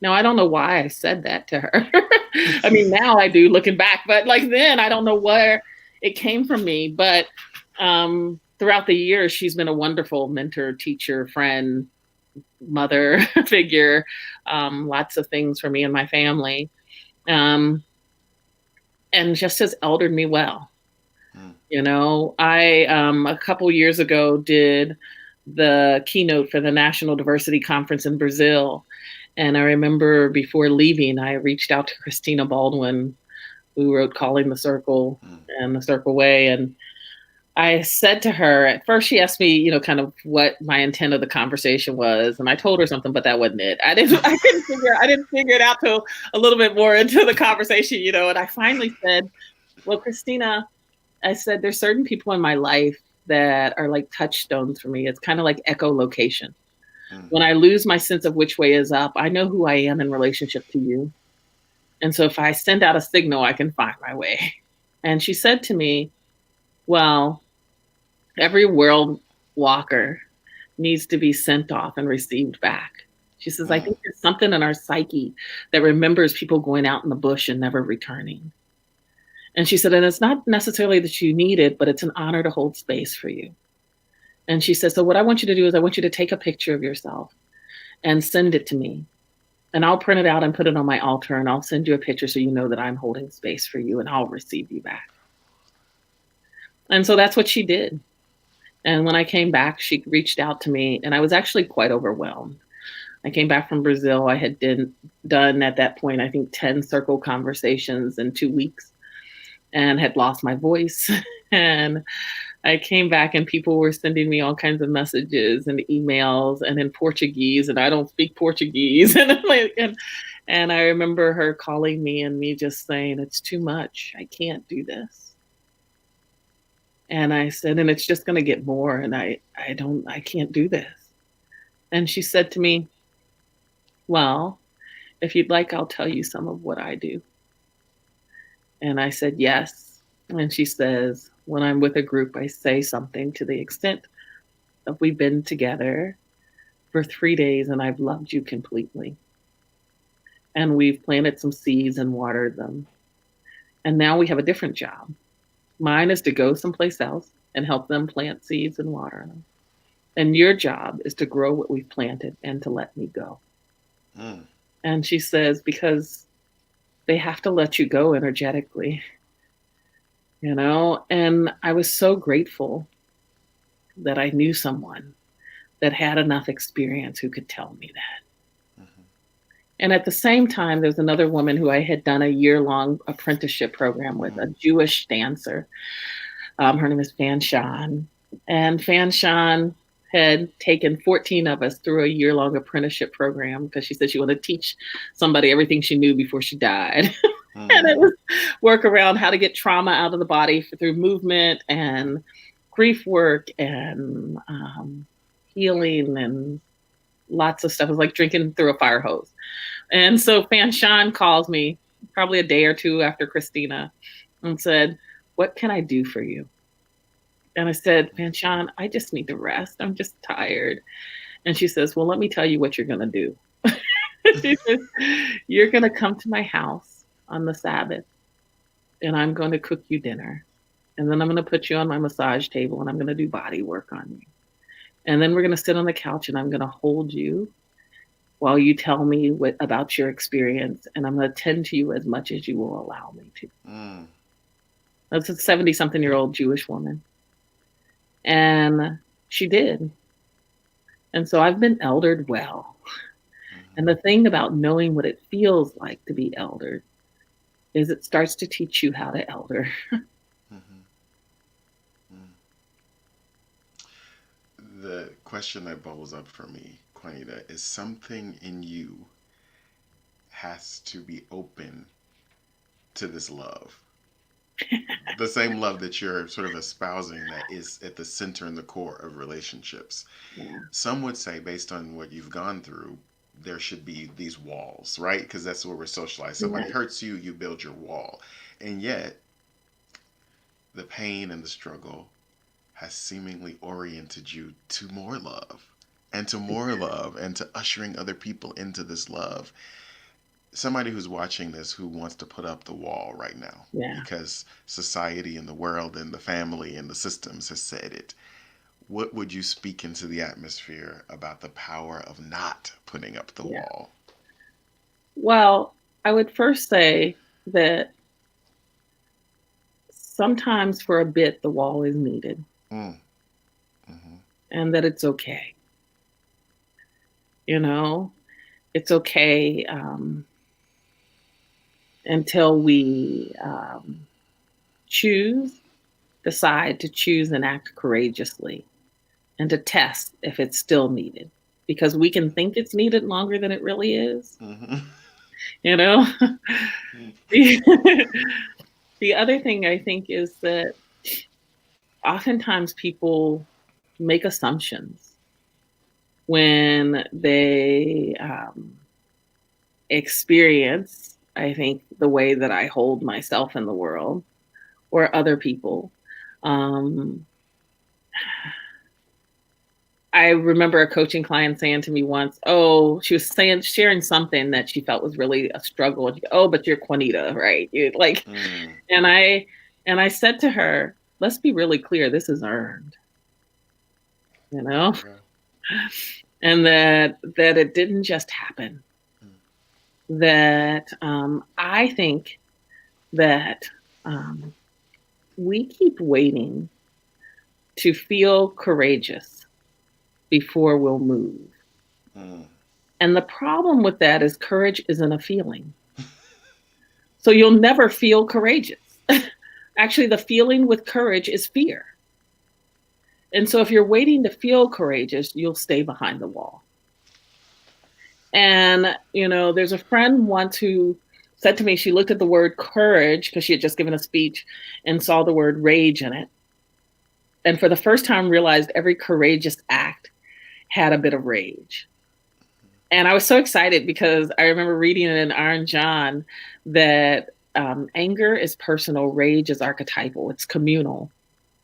Now, I don't know why I said that to her. I mean, now I do looking back, but like then I don't know where it came from me. But throughout the years, she's been a wonderful mentor, teacher, friend, mother figure, lots of things for me and my family. Um, and just has eldered me well. Hmm. I a couple years ago did the keynote for the National Diversity Conference in Brazil. And I remember before leaving, I reached out to Christina Baldwin, who wrote Calling the Circle Hmm. and The Circle Way. And I said to her, at first she asked me, kind of what my intent of the conversation was. And I told her something, but that wasn't it. I didn't figure it out till a little bit more into the conversation, and I finally said, well, Christina, I said, there's certain people in my life that are like touchstones for me. It's kind of like echolocation. Hmm. When I lose my sense of which way is up, I know who I am in relationship to you. And so if I send out a signal, I can find my way. And she said to me, well, every world walker needs to be sent off and received back. She says, I Hmm. think there's something in our psyche that remembers people going out in the bush and never returning. And she said, and it's not necessarily that you need it, but it's an honor to hold space for you. And she said, so what I want you to do is I want you to take a picture of yourself and send it to me. And I'll print it out and put it on my altar and I'll send you a picture so you know that I'm holding space for you and I'll receive you back. And so that's what she did. And when I came back, she reached out to me and I was actually quite overwhelmed. I came back from Brazil. I had done at that point, I think 10 circle conversations in 2 weeks and had lost my voice. And I came back and people were sending me all kinds of messages and emails and in Portuguese, and I don't speak Portuguese. And I remember her calling me and me just saying, it's too much. I can't do this. And I said, and it's just going to get more. And I can't do this. And she said to me, well, if you'd like, I'll tell you some of what I do. And I said, yes. And she says, when I'm with a group, I say something to the extent of we've been together for 3 days and I've loved you completely. And we've planted some seeds and watered them. And now we have a different job. Mine is to go someplace else and help them plant seeds and water them. And your job is to grow what we've planted and to let me go. Hmm. And she says, because they have to let you go energetically, And I was so grateful that I knew someone that had enough experience who could tell me that. Hmm. And at the same time, there's another woman who I had done a year-long apprenticeship program with, Hmm. a Jewish dancer. Her name is Fan Shan. And Fan Shan had taken 14 of us through a year-long apprenticeship program because she said she wanted to teach somebody everything she knew before she died. And Mm-hmm. it was work around how to get trauma out of the body through movement and grief work and healing and lots of stuff. It was like drinking through a fire hose. And so Fanshawn calls me probably a day or two after Christina and said, "What can I do for you?" And I said, "Fanshawn, I just need to rest. I'm just tired." And she says, "Well, let me tell you what you're going to do." She says, "You're going to come to my house on the Sabbath and I'm going to cook you dinner. And then I'm going to put you on my massage table and I'm going to do body work on you. And then we're going to sit on the couch and I'm going to hold you while you tell me about your experience. And I'm going to tend to you as much as you will allow me to." Mm. That's a 70-something-year-old Jewish woman. And she did. And so I've been eldered well. Mm-hmm. And the thing about knowing what it feels like to be eldered is it starts to teach you how to elder. Mm-hmm. The question that bubbles up for me, Quanita, is something in you has to be open to this love. The same love that you're sort of espousing that is at the center and the core of relationships. Yeah. Some would say, based on what you've gone through, there should be these walls, right? Because that's where we're socialized. Somebody Right. hurts you, you build your wall. And yet, the pain and the struggle has seemingly oriented you to more love and to more love and to ushering other people into this love. Somebody who's watching this who wants to put up the wall right now Yeah. because society and the world and the family and the systems has said it, what would you speak into the atmosphere about the power of not putting up the Yeah. wall? Well, I would first say that sometimes for a bit the wall is needed Mm, mm-hmm, and that it's okay. You know, it's okay until we choose, decide to choose and act courageously and to test if it's still needed. Because we can think it's needed longer than it really is, mm-hmm, you know? mm, The other thing I think is that oftentimes people make assumptions when they experience, I think, the way that I hold myself in the world or other people. Um, I remember a coaching client saying to me once, "Oh," she was saying, sharing something that she felt was really a struggle. And she goes, "Oh, but you're Quanita, right?" You like, mm. and I said to her, "Let's be really clear. This is earned, you know, Yeah. and that it didn't just happen. Mm, That I think that um, we keep waiting to feel courageous before we'll move." mm. And the problem with that is courage isn't a feeling. So you'll never feel courageous. Actually, the feeling with courage is fear. And so if you're waiting to feel courageous, you'll stay behind the wall. And, there's a friend once who said to me, she looked at the word courage because she had just given a speech and saw the word rage in it. And for the first time realized every courageous act had a bit of rage. And I was so excited because I remember reading in Iron John that anger is personal, rage is archetypal, it's communal.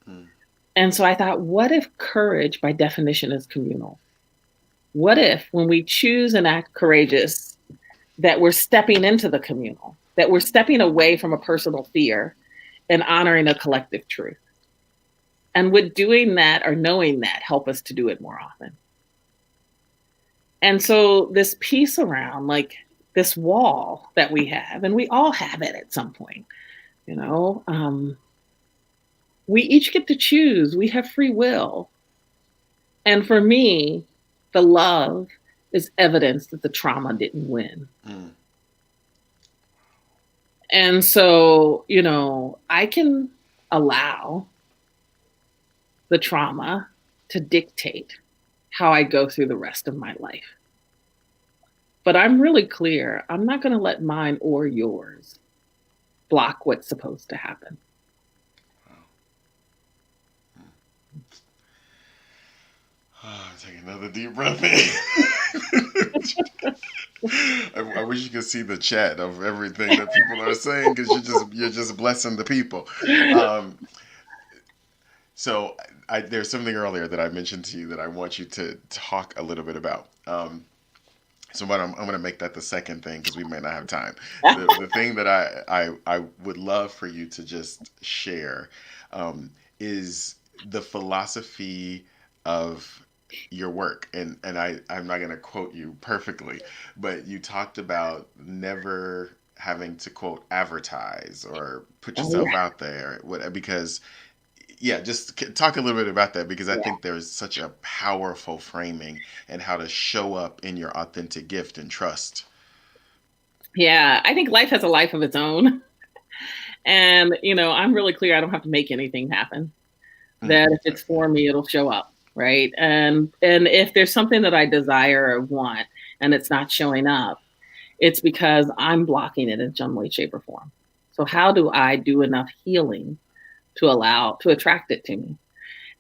Mm. And so I thought, what if courage, by definition, is communal? What if, when we choose and act courageous, that we're stepping into the communal, that we're stepping away from a personal fear and honoring a collective truth? And would doing that or knowing that help us to do it more often? And so this piece around like this wall that we have, and we all have it at some point, you know, we each get to choose. We have free will. And for me, the love is evidence that the trauma didn't win. Mm. And so, I can allow the trauma to dictate how I go through the rest of my life. But I'm really clear. I'm not going to let mine or yours block what's supposed to happen. Oh, take another deep breath in. I wish you could see the chat of everything that people are saying because you're just blessing the people. Um, so there's something earlier that I mentioned to you that I want you to talk a little bit about. So but I'm going to make that the second thing because we may not have time. The thing that I would love for you to just share is the philosophy of your work. And I'm not going to quote you perfectly, but you talked about never having to quote advertise or put Oh yourself yeah, out there because yeah, just talk a little bit about that because I yeah, think there's such a powerful framing and how to show up in your authentic gift and trust. yeah. I think life has a life of its own, and I'm really clear. I don't have to make anything happen. That if it's for me, it'll show up, right? And if there's something that I desire or want and it's not showing up, it's because I'm blocking it in some way, shape, or form. So how do I do enough healing to attract it to me?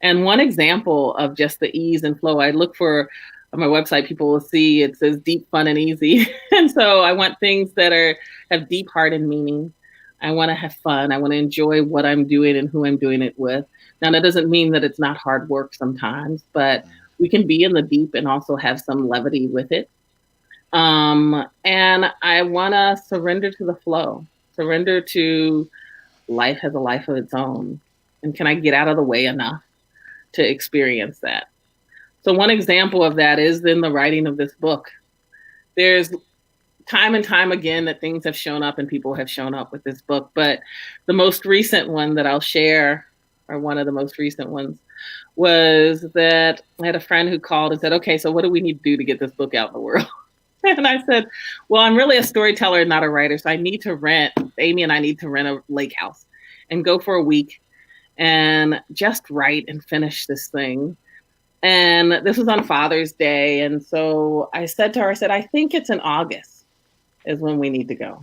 And one example of just the ease and flow, I look for on my website, people will see it says deep, fun, and easy. And so I want things that have deep heart and meaning. I want to have fun. I want to enjoy what I'm doing and who I'm doing it with. Now, that doesn't mean that it's not hard work sometimes, but we can be in the deep and also have some levity with it. And I want to surrender to the flow, surrender to life has a life of its own. And can I get out of the way enough to experience that? So one example of that is in the writing of this book. There's time and time again that things have shown up and people have shown up with this book. But the most recent one that I'll share, or one of the most recent ones, was that I had a friend who called and said, okay, so what do we need to do to get this book out in the world? And I said, well, I'm really a storyteller, not a writer. So Amy and I need to rent a lake house and go for a week and just write and finish this thing. And this was on Father's Day. And so I said to her, I think it's in August is when we need to go.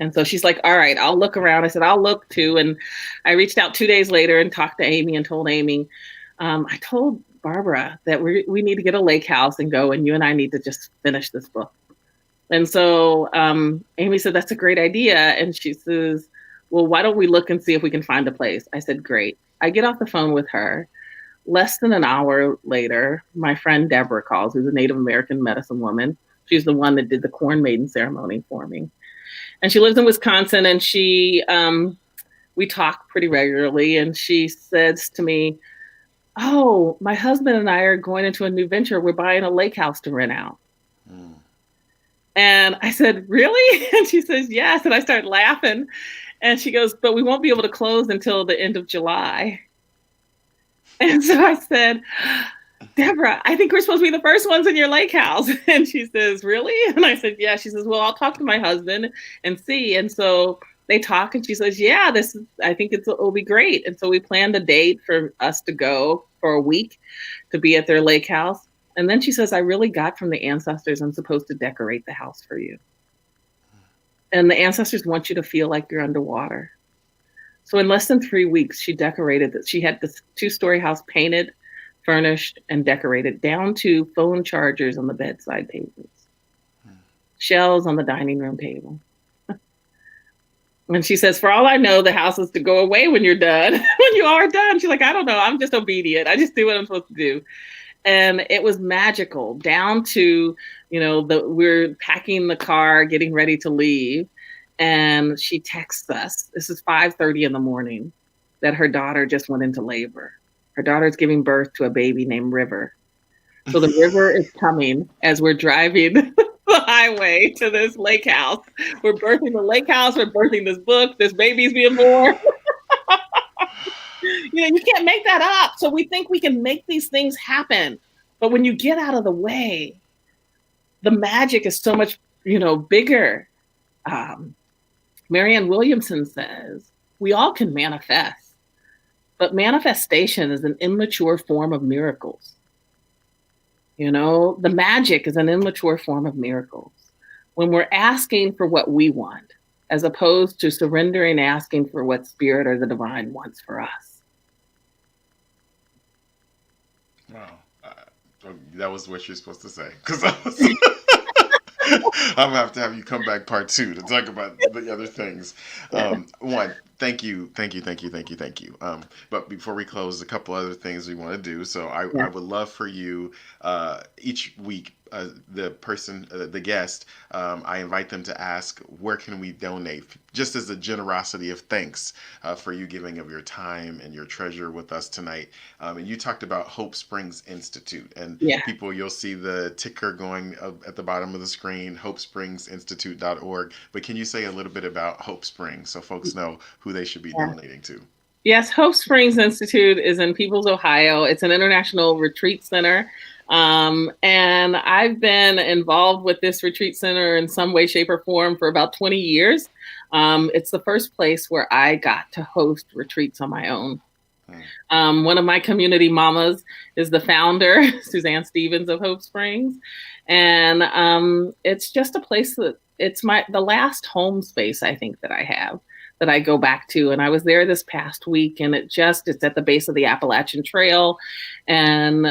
And so she's like, all right, I'll look around. I said, I'll look too. And I reached out 2 days later and talked to Amy and told Amy, I told Barbara that we need to get a lake house and go, and you and I need to just finish this book. And so Amy said, that's a great idea. And she says, well, why don't we look and see if we can find a place? I said, great. I get off the phone with her. Less than an hour later, my friend Deborah calls, who's a Native American medicine woman. She's the one that did the corn maiden ceremony for me. And she lives in Wisconsin, and we talk pretty regularly. And she says to me, oh, my husband and I are going into a new venture. We're buying a lake house to rent out. Mm. And I said, really? And she says, yes. And I start laughing. And she goes, but we won't be able to close until the end of July. And so I said, Deborah, I think we're supposed to be the first ones in your lake house. And she says, really? And I said, yeah. She says, well, I'll talk to my husband and see. And so they talk, and she says, yeah, I think it'll be great. And so we planned a date for us to go for a week to be at their lake house. And then she says, I really got from the ancestors, I'm supposed to decorate the house for you. And the ancestors want you to feel like you're underwater. So in less than 3 weeks, she decorated it. She had this 2-story house painted, furnished, and decorated down to phone chargers on the bedside tables, shelves on the dining room table. And she says, for all I know, the house is to go away when you're done. When you are done. She's like, I don't know. I'm just obedient. I just do what I'm supposed to do. And it was magical down to, we're packing the car, getting ready to leave. And she texts us, this is 5:30 in the morning, that her daughter just went into labor. Her daughter's giving birth to a baby named River. So the river is coming as we're driving the highway to this lake house. We're birthing the lake house. We're birthing this book. This baby's being born. You can't make that up. So we think we can make these things happen. But when you get out of the way, the magic is so much, bigger. Marianne Williamson says, we all can manifest, but manifestation is an immature form of miracles. The magic is an immature form of miracles. When we're asking for what we want, as opposed to surrendering, asking for what spirit or the divine wants for us. Wow. That was what you're supposed to say. Because I was. I'm gonna have to have you come back part two to talk about the other things. One, thank you, thank you, thank you, thank you, thank you. But before we close, a couple other things we want to do. So I Yeah. would love for you each week. The person, the guest, I invite them to ask, where can we donate? Just as a generosity of thanks for you giving of your time and your treasure with us tonight. And you talked about Hope Springs Institute, and Yeah. people, you'll see the ticker going at the bottom of the screen, hopespringsinstitute.org. But can you say a little bit about Hope Springs so folks know who they should be Yeah. donating to? Yes, Hope Springs Institute is in Peoples, Ohio. It's an international retreat center. And I've been involved with this retreat center in some way, shape, or form for about 20 years. It's the first place where I got to host retreats on my own. Hmm. One of my community mamas is the founder, Suzanne Stevens of Hope Springs. And it's just a place that it's the last home space I think that I have that I go back to. And I was there this past week, and it's at the base of the Appalachian Trail. And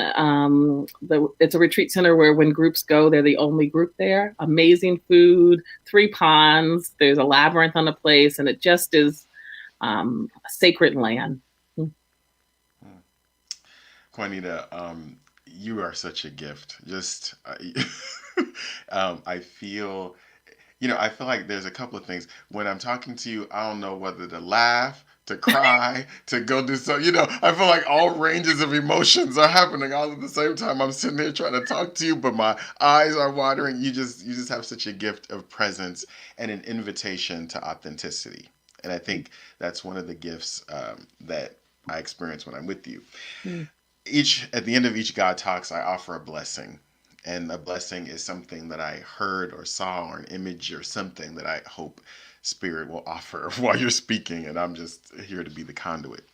it's a retreat center where when groups go, they're the only group there. Amazing food, 3 ponds, there's a labyrinth on the place, and it just is a sacred land. Hmm. Juanita, you are such a gift. Just, I feel, I feel like there's a couple of things. When I'm talking to you, I don't know whether to laugh, to cry, to go do so. I feel like all ranges of emotions are happening all at the same time. I'm sitting here trying to talk to you, but my eyes are watering. You just have such a gift of presence and an invitation to authenticity. And I think that's one of the gifts that I experience when I'm with you. Mm. Each At the end of each God Talks, I offer a blessing. And a blessing is something that I heard or saw, or an image or something that I hope Spirit will offer while you're speaking, and I'm just here to be the conduit.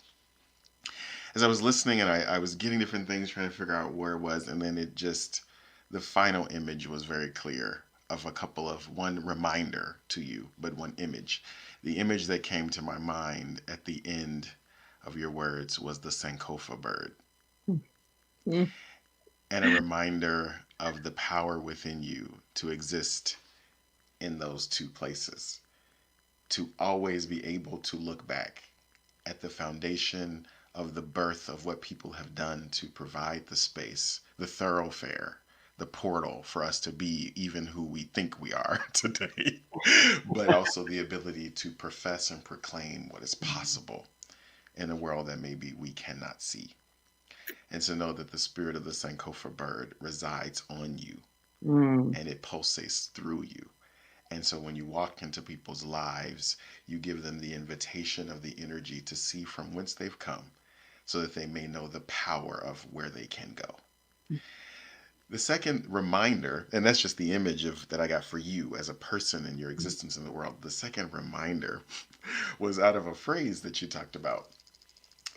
As I was listening, and I was getting different things, trying to figure out where it was, and then the final image was very clear of one reminder to you, but one image. The image that came to my mind at the end of your words was the Sankofa bird, Mm. and a reminder of the power within you to exist in those two places, to always be able to look back at the foundation of the birth of what people have done to provide the space, the thoroughfare, the portal for us to be even who we think we are today, but also the ability to profess and proclaim what is possible in a world that maybe we cannot see. And to know that the spirit of the Sankofa bird resides on you Mm. and it pulsates through you. And so when you walk into people's lives, you give them the invitation of the energy to see from whence they've come so that they may know the power of where they can go. The second reminder, and that's just the image of that I got for you as a person and your existence in the world. The second reminder was out of a phrase that you talked about.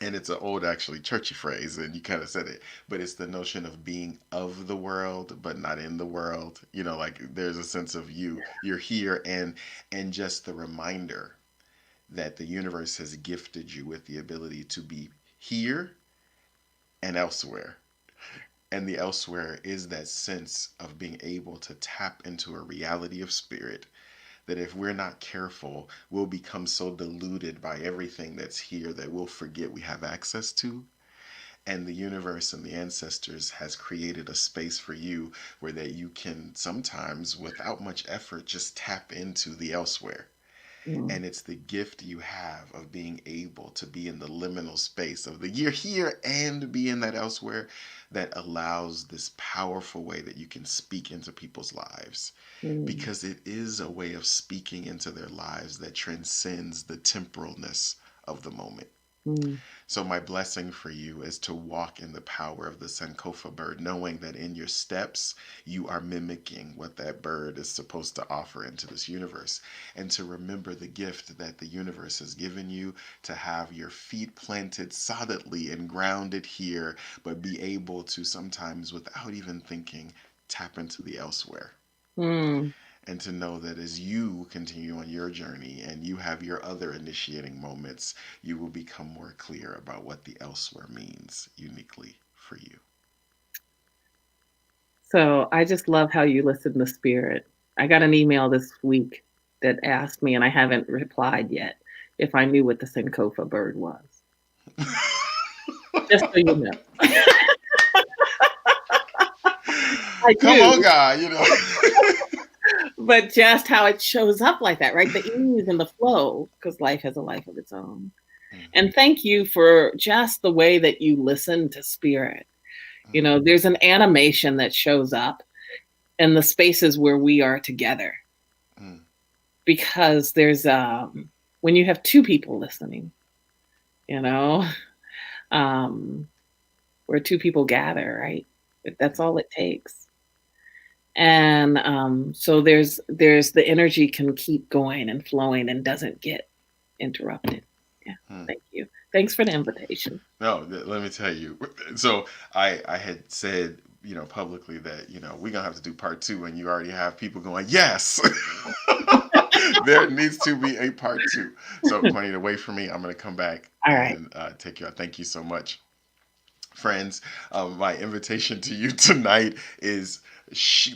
And it's an old, actually churchy phrase, and you kind of said it, but it's the notion of being of the world, but not in the world. Like there's a sense of you're here, and just the reminder that the universe has gifted you with the ability to be here and elsewhere. And the elsewhere is that sense of being able to tap into a reality of spirit that if we're not careful, we'll become so diluted by everything that's here that we'll forget we have access to. And the universe and the ancestors has created a space for you where that you can sometimes, without much effort, just tap into the elsewhere. Mm. And it's the gift you have of being able to be in the liminal space of the you're here and be in that elsewhere that allows this powerful way that you can speak into people's lives, Mm. because it is a way of speaking into their lives that transcends the temporalness of the moment. Mm. So my blessing for you is to walk in the power of the Sankofa bird, knowing that in your steps you are mimicking what that bird is supposed to offer into this universe, and to remember the gift that the universe has given you to have your feet planted solidly and grounded here, but be able to sometimes, without even thinking, tap into the elsewhere. Mm. and to know that as you continue on your journey and you have your other initiating moments, you will become more clear about what the elsewhere means uniquely for you. So I just love how you listen to spirit. I got an email this week that asked me, and I haven't replied yet, if I knew what the Sankofa bird was. Just so you know. I Come on, do, God, you know. but just how it shows up like that, right? The ease and the flow, because life has a life of its own. Mhm, And thank you for just the way that you listen to spirit. You know, mhm, there's an animation that shows up in the spaces where we are together mhm, because there's when you have two people listening, you know, um where two people gather, right? That's all it takes. And so there's the energy can keep going and flowing and doesn't get interrupted. Yeah. mhm. Thank you. Thanks for the invitation. No, let me tell you. So I had said, publicly that, we're gonna have to do part two, and you already have people going, yes. There needs to be a part two. So Quanita, wait for me. I'm gonna come back All right. and take you out. Thank you so much, friends. My invitation to you tonight is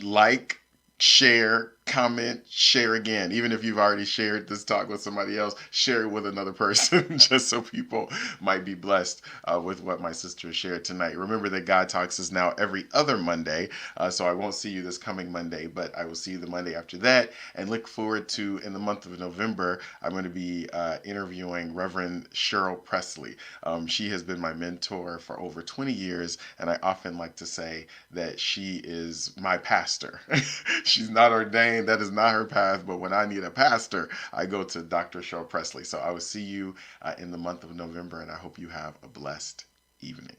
like, share, comment, share again. Even if you've already shared this talk with somebody else, share it with another person just so people might be blessed with what my sister shared tonight. Remember that God Talks is now every other Monday, so I won't see you this coming Monday, but I will see you the Monday after that. And look forward to, in the month of November, I'm going to be interviewing Reverend Cheryl Presley. She has been my mentor for over 20 years, and I often like to say that she is my pastor. She's not ordained, that is not her path, but when I need a pastor, I go to Dr. Cheryl Presley. So I will see you in the month of November, and I hope you have a blessed evening.